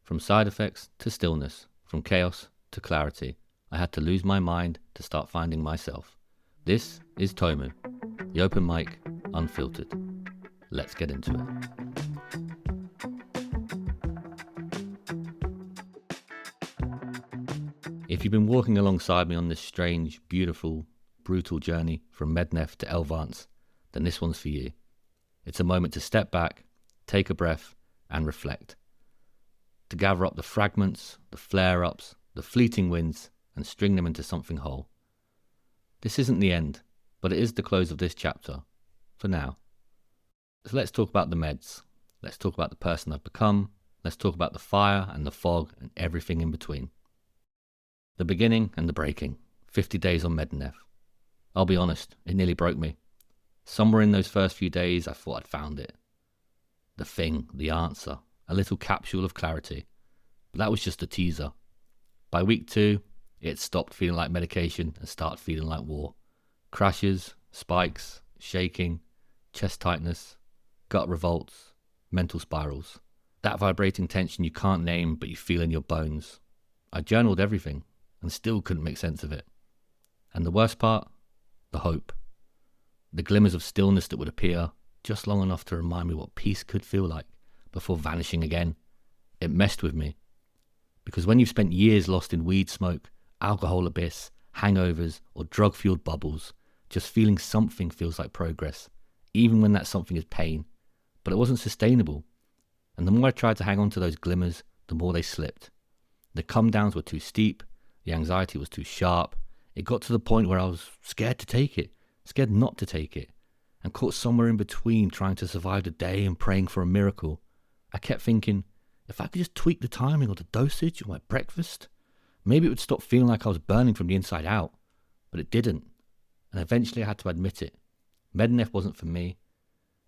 From side effects to stillness, from chaos to clarity, I had to lose my mind to start finding myself. This is TOMU, the open mic, unfiltered. Let's get into it. If you've been walking alongside me on this strange, beautiful, brutal journey from Medanef to Elvanse, then this one's for you. It's a moment to step back, take a breath, and reflect. To gather up the fragments, the flare-ups, the fleeting wins, and string them into something whole. This isn't the end, but it is the close of this chapter, for now. So let's talk about the meds. Let's talk about the person I've become. Let's talk about the fire and the fog and everything in between. The beginning and the breaking. 50 days on Medanef. I'll be honest, it nearly broke me. Somewhere in those first few days, I thought I'd found it. The thing, the answer, a little capsule of clarity. But that was just a teaser. By week 2, it stopped feeling like medication and started feeling like war. Crashes, spikes, shaking, chest tightness, gut revolts, mental spirals. That vibrating tension you can't name but you feel in your bones. I journaled everything and still couldn't make sense of it. And the worst part? The hope. The glimmers of stillness that would appear just long enough to remind me what peace could feel like before vanishing again. It messed with me. Because when you've spent years lost in weed smoke, alcohol abyss, hangovers, or drug-fueled bubbles, just feeling something feels like progress, even when that something is pain. But it wasn't sustainable. And the more I tried to hang on to those glimmers, the more they slipped. The come-downs were too steep, the anxiety was too sharp. It got to the point where I was scared to take it, scared not to take it, and caught somewhere in between trying to survive the day and praying for a miracle. I kept thinking, if I could just tweak the timing or the dosage or my breakfast, maybe it would stop feeling like I was burning from the inside out. But it didn't. And eventually I had to admit it. Medanef wasn't for me.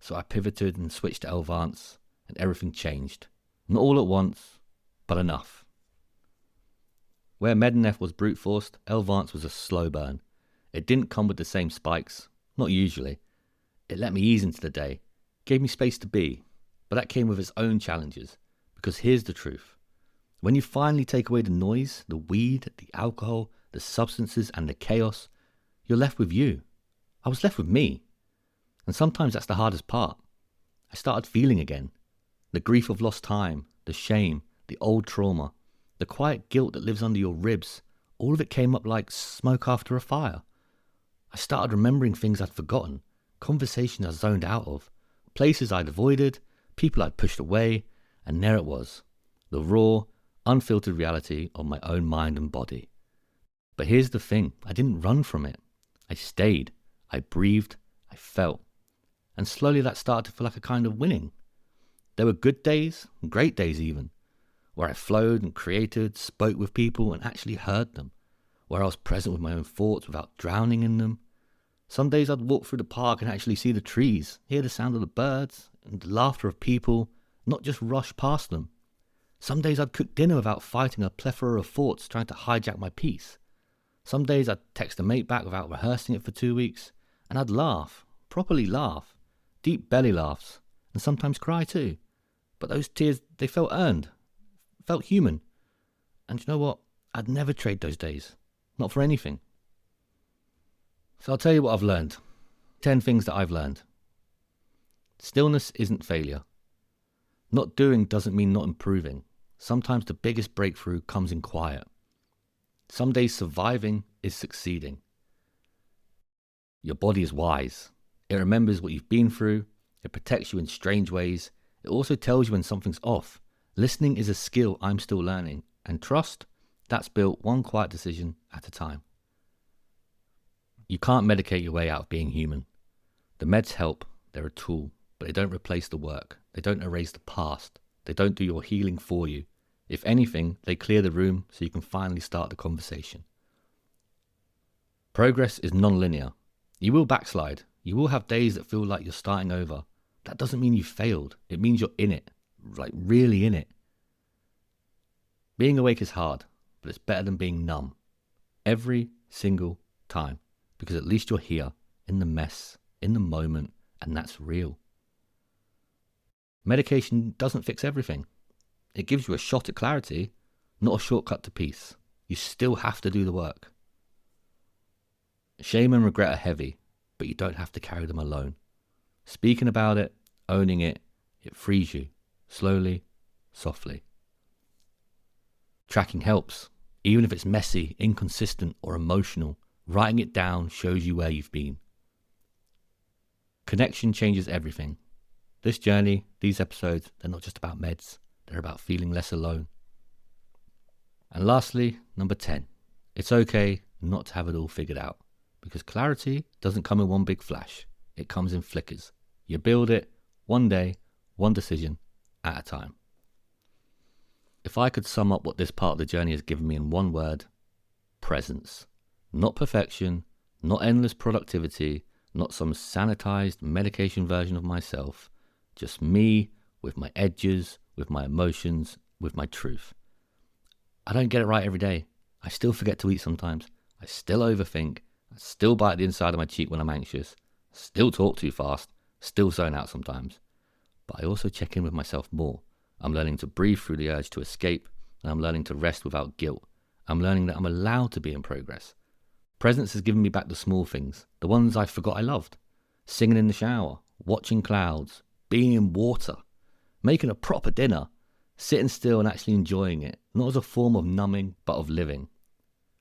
So I pivoted and switched to Elvanse, and everything changed. Not all at once, but enough. Where Medanef was brute forced, Elvanse was a slow burn. It didn't come with the same spikes, not usually. It let me ease into the day, gave me space to be, but that came with its own challenges. Because here's the truth. When you finally take away the noise, the weed, the alcohol, the substances and the chaos, you're left with you. I was left with me. And sometimes that's the hardest part. I started feeling again. The grief of lost time, the shame, the old trauma, the quiet guilt that lives under your ribs, all of it came up like smoke after a fire. I started remembering things I'd forgotten, conversations I zoned out of, places I'd avoided, people I'd pushed away, and there it was, the raw, unfiltered reality of my own mind and body. But here's the thing, I didn't run from it. I stayed, I breathed, I felt. And slowly that started to feel like a kind of winning. There were good days, great days even, where I flowed and created, spoke with people and actually heard them, where I was present with my own thoughts without drowning in them. Some days I'd walk through the park and actually see the trees, hear the sound of the birds and the laughter of people, not just rush past them. Some days I'd cook dinner without fighting a plethora of thoughts trying to hijack my peace. Some days I'd text a mate back without rehearsing it for 2 weeks, and I'd laugh, properly laugh, deep belly laughs, and sometimes cry too. But those tears, they felt earned, felt human. And you know what? I'd never trade those days, not for anything. So I'll tell you what I've learned. 10 things that I've learned. Stillness isn't failure. Not doing doesn't mean not improving. Sometimes the biggest breakthrough comes in quiet. Some days surviving is succeeding. Your body is wise. It remembers what you've been through. It protects you in strange ways. It also tells you when something's off. Listening is a skill I'm still learning. And trust, that's built one quiet decision at a time. You can't medicate your way out of being human. The meds help. They're a tool, but they don't replace the work. They don't erase the past. They don't do your healing for you. If anything, they clear the room so you can finally start the conversation. Progress is non-linear. You will backslide. You will have days that feel like you're starting over. That doesn't mean you failed. It means you're in it. Like really in it. Being awake is hard, but it's better than being numb. Every single time. Because at least you're here, in the mess, in the moment, and that's real. Medication doesn't fix everything. It gives you a shot at clarity, not a shortcut to peace. You still have to do the work. Shame and regret are heavy, but you don't have to carry them alone. Speaking about it, owning it, it frees you, slowly, softly. Tracking helps, even if it's messy, inconsistent, or emotional. Writing it down shows you where you've been. Connection changes everything. This journey, these episodes, they're not just about meds, they're about feeling less alone. And lastly, number 10, it's okay not to have it all figured out, because clarity doesn't come in one big flash. It comes in flickers. You build it one day, one decision at a time. If I could sum up what this part of the journey has given me in one word, presence. Not perfection, not endless productivity, not some sanitized medication version of myself, just me with my edges, with my emotions, with my truth. I don't get it right every day. I still forget to eat sometimes. I still overthink. I still bite the inside of my cheek when I'm anxious. Still talk too fast. Still zone out sometimes. But I also check in with myself more. I'm learning to breathe through the urge to escape, and I'm learning to rest without guilt. I'm learning that I'm allowed to be in progress. Presence has given me back the small things, the ones I forgot I loved. Singing in the shower, watching clouds, being in water, making a proper dinner, sitting still and actually enjoying it, not as a form of numbing, but of living.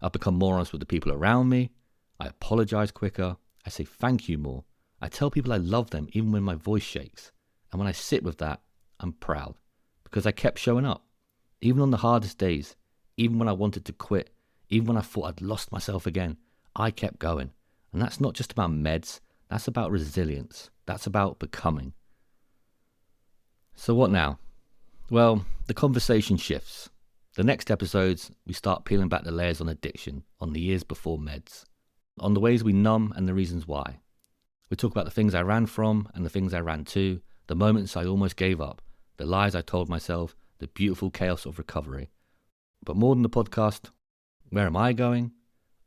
I've become more honest with the people around me. I apologize quicker. I say thank you more. I tell people I love them even when my voice shakes. And when I sit with that, I'm proud because I kept showing up. Even on the hardest days, even when I wanted to quit, even when I thought I'd lost myself again, I kept going. And that's not just about meds. That's about resilience. That's about becoming. So what now? Well, the conversation shifts. The next episodes, we start peeling back the layers on addiction, on the years before meds, on the ways we numb and the reasons why. We talk about the things I ran from and the things I ran to, the moments I almost gave up, the lies I told myself, the beautiful chaos of recovery. But more than the podcast, where am I going?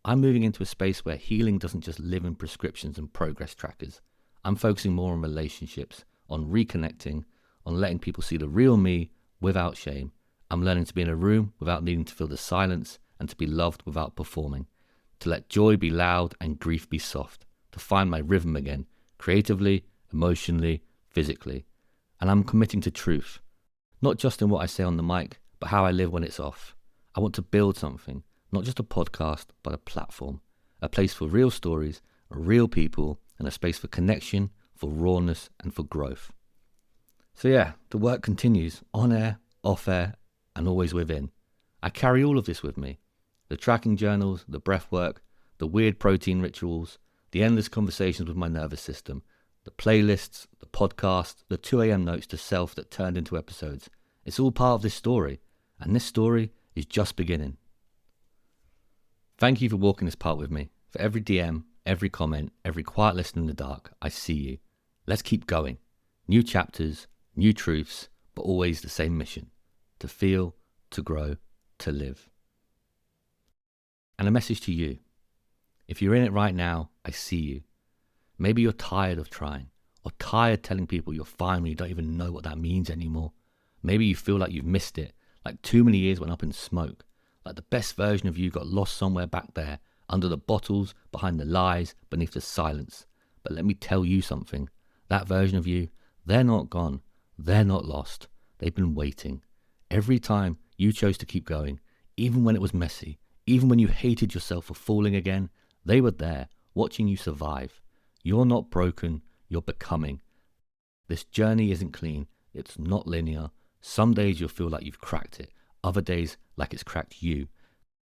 I'm moving into a space where healing doesn't just live in prescriptions and progress trackers. I'm focusing more on relationships, on reconnecting, on letting people see the real me without shame. I'm learning to be in a room without needing to feel the silence and to be loved without performing. To let joy be loud and grief be soft. To find my rhythm again, creatively, emotionally, physically. And I'm committing to truth. Not just in what I say on the mic, but how I live when it's off. I want to build something. Not just a podcast, but a platform. A place for real stories, real people, and a space for connection, for rawness, and for growth. So yeah, the work continues, on air, off air, and always within. I carry all of this with me. The tracking journals, the breath work, the weird protein rituals, the endless conversations with my nervous system, the playlists, the podcast, the 2 a.m. notes to self that turned into episodes. It's all part of this story, and this story is just beginning. Thank you for walking this part with me. For every DM, every comment, every quiet listen in the dark, I see you. Let's keep going. New chapters, new truths, but always the same mission. To feel, to grow, to live. And a message to you. If you're in it right now, I see you. Maybe you're tired of trying, or tired telling people you're fine when you don't even know what that means anymore. Maybe you feel like you've missed it, like too many years went up in smoke. Like the best version of you got lost somewhere back there, under the bottles, behind the lies, beneath the silence. But let me tell you something. That version of you, they're not gone. They're not lost. They've been waiting. Every time you chose to keep going, even when it was messy, even when you hated yourself for falling again, they were there, watching you survive. You're not broken. You're becoming. This journey isn't clean. It's not linear. Some days you'll feel like you've cracked it. Other days, like it's cracked you.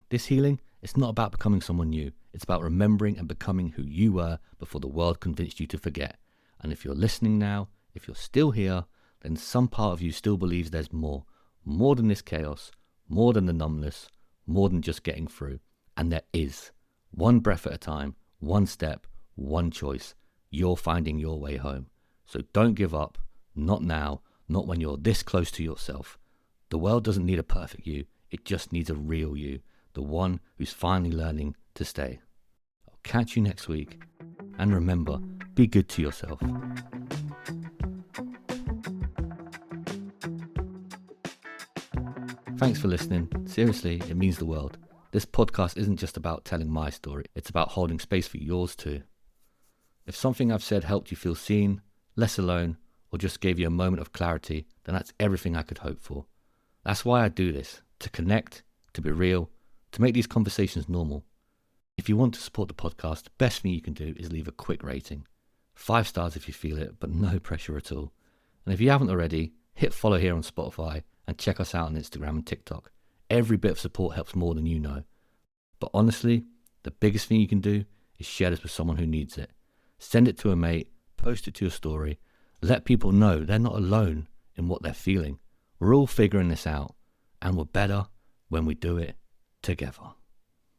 This healing, it's not about becoming someone new. It's about remembering and becoming who you were before the world convinced you to forget. And if you're listening now, if you're still here, then some part of you still believes there's more. More than this chaos, more than the numbness, more than just getting through. And there is. One breath at a time, one step, one choice. You're finding your way home. So don't give up. Not now. Not when you're this close to yourself. The world doesn't need a perfect you. It just needs a real you. The one who's finally learning to stay. I'll catch you next week. And remember, be good to yourself. Thanks for listening. Seriously, it means the world. This podcast isn't just about telling my story, it's about holding space for yours too. If something I've said helped you feel seen, less alone, or just gave you a moment of clarity, then that's everything I could hope for. That's why I do this, to connect, to be real, to make these conversations normal. If you want to support the podcast, the best thing you can do is leave a quick rating. 5 stars if you feel it, but no pressure at all. And if you haven't already, hit follow here on Spotify and check us out on Instagram and TikTok. Every bit of support helps more than you know. But honestly, the biggest thing you can do is share this with someone who needs it. Send it to a mate, post it to your story, let people know they're not alone in what they're feeling. We're all figuring this out, and we're better when we do it together.